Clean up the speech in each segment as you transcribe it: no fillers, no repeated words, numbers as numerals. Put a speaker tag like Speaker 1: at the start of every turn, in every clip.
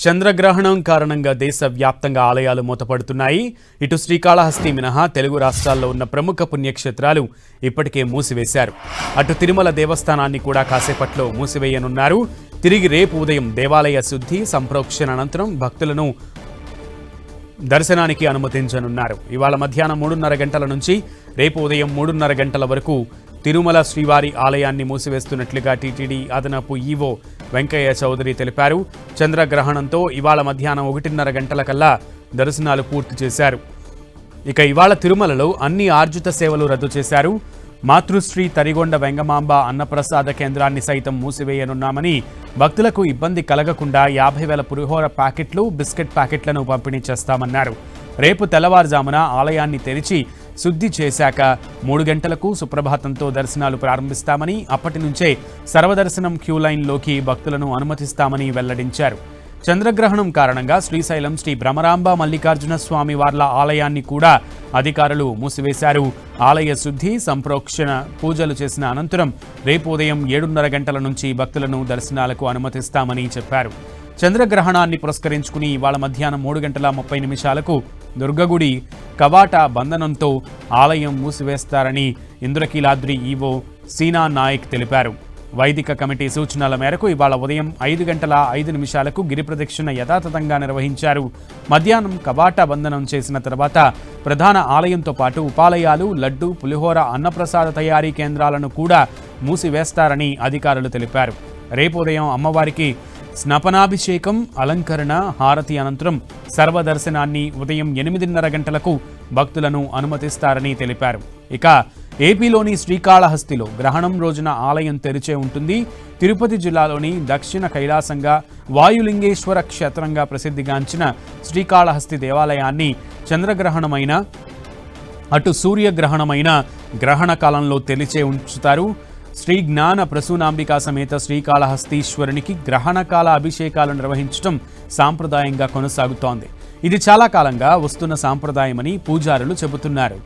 Speaker 1: చంద్రగ్రహణం కారణంగా దేశవ్యాప్తంగా ఆలయాలు మూతపడుతున్నాయి. ఇటు శ్రీకాళహస్తి మినహా తెలుగు రాష్ట్రాల్లో ఉన్న ప్రముఖ పుణ్యక్షేత్రాలు ఇప్పటికే మూసివేశారు. అటు తిరుమల దేవస్థానాన్ని కూడా కాసేపట్లో మూసివేయనున్నారు. తిరిగి రేపు ఉదయం దేవాలయ శుద్ధి సంప్రోక్షణ అనంతరం భక్తులను దర్శనానికి అనుమతించనున్నారు. ఇవాళ మధ్యాహ్నం 3:30 గంటల నుంచి రేపు ఉదయం 3:30 గంటల వరకు తిరుమల శ్రీవారి ఆలయాన్ని మూసివేస్తున్నట్లుగా టీటీడీ అదనపు ఈవో వెంకయ్య చౌదరి తెలిపారు. చంద్రగ్రహణంతో ఇవాళ మధ్యాహ్నం 1:30 గంటలకల్లా దర్శనాలు పూర్తి చేశారు. ఇక ఇవాళ తిరుమలలో అన్ని ఆర్జిత సేవలు రద్దు చేశారు. మాతృశ్రీ తరిగొండ వెంగమాంబ అన్నప్రసాద కేంద్రాన్ని సైతం మూసివేయనున్నామని, భక్తులకు ఇబ్బంది కలగకుండా 50,000 పులిహోర ప్యాకెట్లు, బిస్కెట్ ప్యాకెట్లను పంపిణీ చేస్తామన్నారు. రేపు తెల్లవారుజామున ఆలయాన్ని తెరిచి శుద్ధి చేశాక 3 గంటలకు సుప్రభాతంతో దర్శనాలు ప్రారంభిస్తామని, అప్పటి నుంచే సర్వదర్శనం క్యూ లైన్లోకి భక్తులను అనుమతిస్తామని వెల్లడించారు. చంద్రగ్రహణం కారణంగా శ్రీశైలం శ్రీ భ్రమరాంబ మల్లికార్జున స్వామి వార్ల ఆలయాన్ని కూడా అధికారులు మూసివేశారు. ఆలయ శుద్ధి సంప్రోక్షణ పూజలు చేసిన అనంతరం రేపు ఉదయం 7:30 గంటల నుంచి భక్తులను దర్శనాలకు అనుమతిస్తామని చెప్పారు. చంద్రగ్రహణాన్ని పురస్కరించుకుని ఇవాళ మధ్యాహ్నం 3:30 దుర్గగుడి కవాట బంధనంతో ఆలయం మూసివేస్తారని ఇంద్రకీలాద్రి ఈవో సీనా నాయక్ తెలిపారు. వైదిక కమిటీ సూచనల మేరకు ఇవాళ ఉదయం 5:05 గిరి ప్రదక్షిణ యథాతథంగా నిర్వహించారు. మధ్యాహ్నం కవాట బంధనం చేసిన తర్వాత ప్రధాన ఆలయంతో పాటు ఉపాలయాలు, లడ్డు, పులిహోర, అన్నప్రసాద తయారీ కేంద్రాలను కూడా మూసివేస్తారని అధికారులు తెలిపారు. రేపు ఉదయం అమ్మవారికి స్నపనాభిషేకం, అలంకరణ, హారతి అనంతరం సర్వదర్శనాన్ని ఉదయం 8:30 గంటలకు భక్తులను అనుమతిస్తారని తెలిపారు. ఇక ఏపీలోని శ్రీకాళహస్తిలో గ్రహణం రోజున ఆలయం తెరిచే ఉంటుంది. తిరుపతి జిల్లాలోని దక్షిణ కైలాసంగా వాయులింగేశ్వర క్షేత్రంగా ప్రసిద్ధిగాంచిన శ్రీకాళహస్తి దేవాలయాన్ని చంద్రగ్రహణమైన అటు సూర్యగ్రహణమైన గ్రహణ కాలంలో తెరిచే ఉంచుతారు. శ్రీ జ్ఞాన ప్రసూనాంబికా సమేత శ్రీకాళహస్తీశ్వరునికి గ్రహణకాల అభిషేకాలు నిర్వహించడం సాంప్రదాయంగా కొనసాగుతోంది. ఇది చాలా కాలంగా వస్తున్న సాంప్రదాయమని పూజారులు చెబుతున్నారు.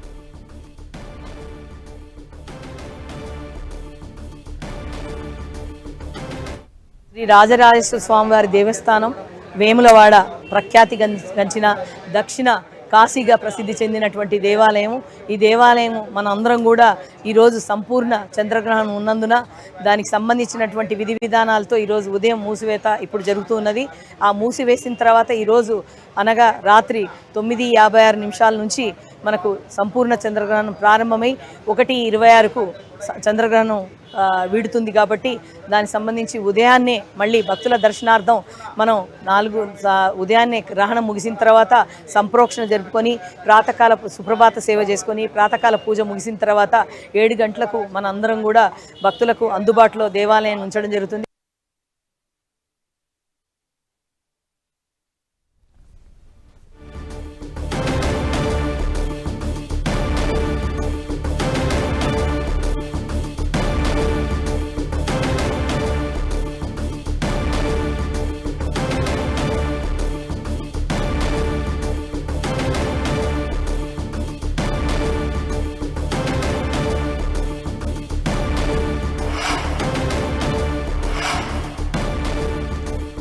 Speaker 2: శ్రీ రాజరాజేశ్వర స్వామివారి దేవస్థానం వేములవాడ ప్రఖ్యాతి గంచిన దక్షిణ కాశీగా ప్రసిద్ధి చెందినటువంటి దేవాలయం. ఈ దేవాలయం మన అందరం కూడా ఈరోజు సంపూర్ణ చంద్రగ్రహణం ఉన్నందున దానికి సంబంధించినటువంటి విధి విధానాలతో ఈరోజు ఉదయం మూసివేత ఇప్పుడు జరుగుతూ ఉన్నది. ఆ మూసివేసిన తర్వాత ఈరోజు అనగా రాత్రి 9:56 నుంచి మనకు సంపూర్ణ చంద్రగ్రహణం ప్రారంభమై 1:26కు చంద్రగ్రహణం వీడుతుంది. కాబట్టి దానికి సంబంధించి ఉదయాన్నే మళ్ళీ భక్తుల దర్శనార్థం మనం ఉదయాన్నే గ్రహణం ముగిసిన తర్వాత సంప్రోక్షణ జరుపుకొని ప్రాతకాల సుప్రభాత సేవ చేసుకొని ప్రాతకాల పూజ ముగిసిన తర్వాత 7 గంటలకు మన అందరం కూడా భక్తులకు అందుబాటులో దేవాలయాన్ని ఉంచడం జరుగుతుంది.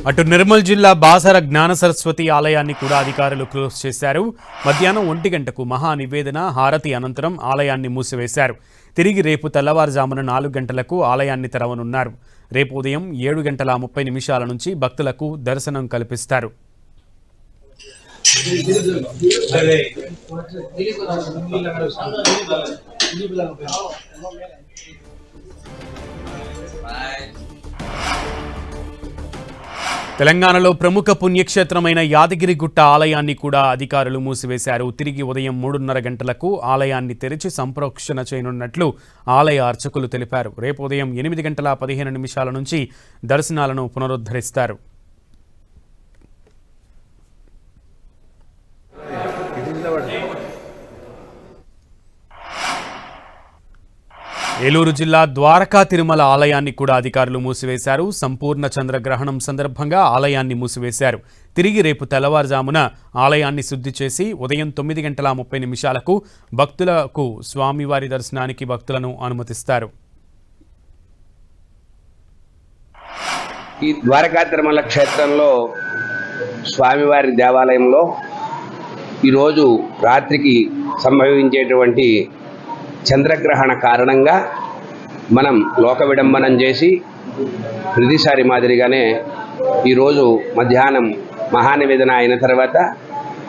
Speaker 1: అటు నిర్మల్ జిల్లా బాసర జ్ఞాన సరస్వతి ఆలయాన్ని కూడా అధికారులు క్లోజ్ చేశారు. మధ్యాహ్నం 1 గంటకు మహా నివేదన, హారతి అనంతరం ఆలయాన్ని మూసివేశారు. తిరిగి రేపు తెల్లవారుజామున 4 గంటలకు ఆలయాన్ని తెరవనున్నారు. రేపు ఉదయం 7:30 నుంచి భక్తులకు దర్శనం కల్పిస్తారు. తెలంగాణలో ప్రముఖ పుణ్యక్షేత్రమైన యాదగిరిగుట్ట ఆలయాన్ని కూడా అధికారులు మూసివేశారు. తిరిగి ఉదయం 3:30 గంటలకు ఆలయాన్ని తెరిచి సంప్రోక్షణ చేయనున్నట్లు ఆలయ అర్చకులు తెలిపారు. రేపు ఉదయం 8:15 నుంచి దర్శనాలను పునరుద్ధరిస్తారు. ఏలూరు జిల్లా ద్వారకా తిరుమల ఆలయాన్ని కూడా అధికారులు మూసివేశారు. సంపూర్ణ చంద్రగ్రహణం సందర్భంగా ఆలయాన్ని మూసివేశారు. తిరిగి రేపు తెల్లవారుజామున ఆలయాన్ని శుద్ధి చేసి ఉదయం 9:30 భక్తులకు స్వామివారి దర్శనానికి భక్తులను అనుమతిస్తారు.
Speaker 3: ఈ ద్వారకా తిరుమల క్షేత్రంలో స్వామివారి దేవాలయంలో ఈరోజు రాత్రికి సంభవించేటువంటి చంద్రగ్రహణ కారణంగా మనం లోక విడంబనం చేసి ప్రతిసారి మాదిరిగానే ఈరోజు మధ్యాహ్నం మహానివేదన అయిన తర్వాత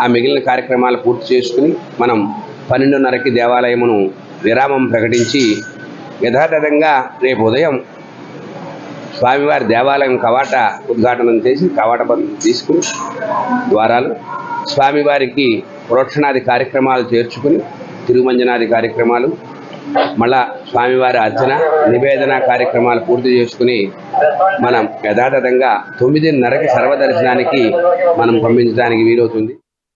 Speaker 3: ఆ మిగిలిన కార్యక్రమాలు పూర్తి చేసుకుని మనం 12:30కి దేవాలయమును విరామం ప్రకటించి యథాతథంగా రేపు ఉదయం స్వామివారి దేవాలయం కవాట ఉద్ఘాటనం చేసి కవాట బంధం తీసుకుని ద్వారాలు స్వామివారికి ప్రోక్షణాది కార్యక్రమాలు చేర్చుకుని తిరుమంజనాది కార్యక్రమాలు మళ్ళా స్వామివారి అర్చన నివేదన కార్యక్రమాలు పూర్తి చేసుకుని మనం యథాతథంగా 9:30కి సర్వదర్శనానికి మనం పంపించడానికి వీలవుతుంది.